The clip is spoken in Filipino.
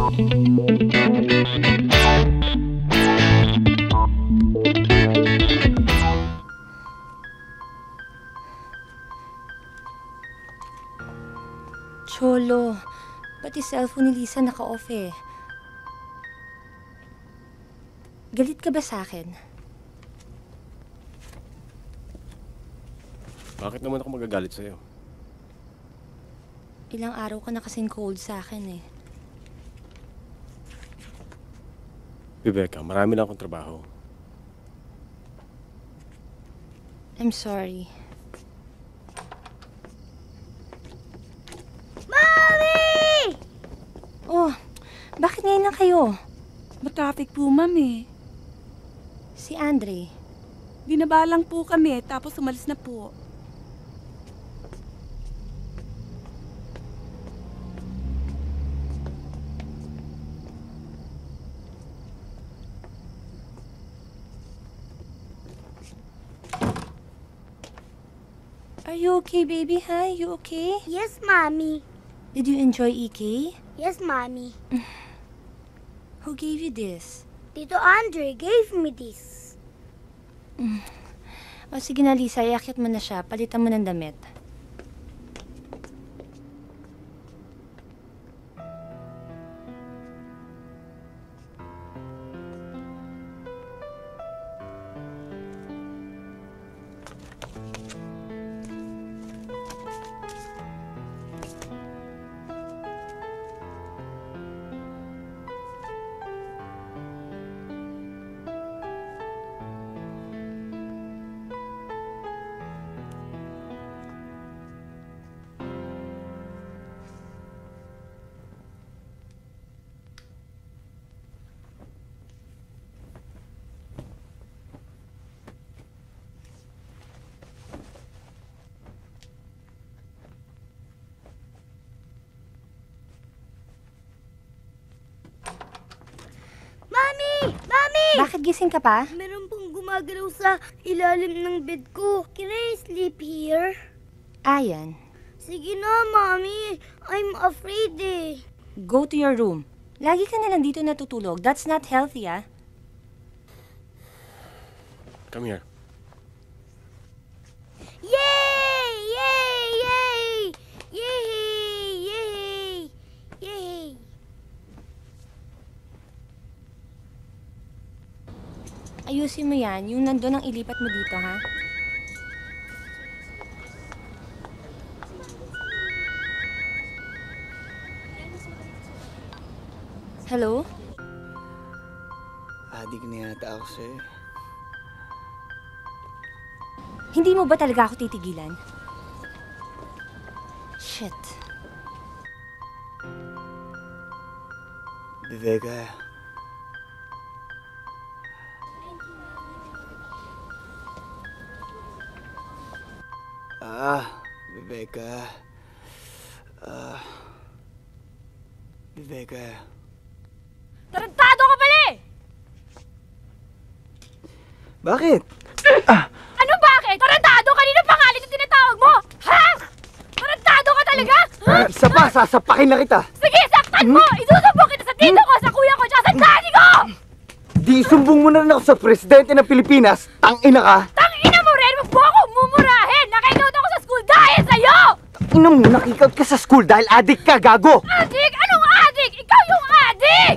Cholo, pati cellphone ni Lisa naka-off eh. Galit ka ba sa akin? Bakit naman ako magagalit sa'yo? Ilang araw ka na kasing cold sa akin eh. Rebecca, marami na akong trabaho. I'm sorry. Mommy! Oh, bakit ngayon lang kayo? Matraffic po, ma'am eh. Si Andre. Binaba lang po kami, tapos umalis na po. Are you okay, baby? Hi, you okay? Yes, Mommy. Did you enjoy EK? Yes, Mommy. Who gave you this? Tito Andre gave me this. O sige na, Lisa, iakyat mo na siya. Palitan mo ng damit. Mami! Bakit gising ka pa? Meron pong gumagalaw sa ilalim ng bed ko. Can I sleep here? Ayan. Sige na, Mami. I'm afraid eh. Go to your room. Lagi ka na lang dito natutulog. That's not healthy, ah. Come here. Yay! Yay! Yay! Yay! Yay! Yay! Ayusin mo yan. Yung nandun ang ilipat mo dito, ha? Hello? Adik na yata ako sa'yo. Hindi mo ba talaga ako titigilan? Shit. Rebecca. Rebecca. Rebecca. Tarantado ka pala eh! Bakit? Ano bakit? Tarantado? Kanina pangalan yung tinatawag mo? Ha? Tarantado ka talaga? Ha? Isa pa, sasapakin na kita. Sige, saktan mo! Isusumbong kita sa tito ko, sa kuya ko, tsaka sa daddy ko! Di sumbong mo na rin ako sa presidente ng Pilipinas. Tangina ka. Tangina mo rin! Huwag mo ako mumurahin! Nakikout ako sa school dahil sa'yo! Ina mo, nakikout ka sa school dahil adik ka, gago. Adik? Anong adik? Ikaw yung adik!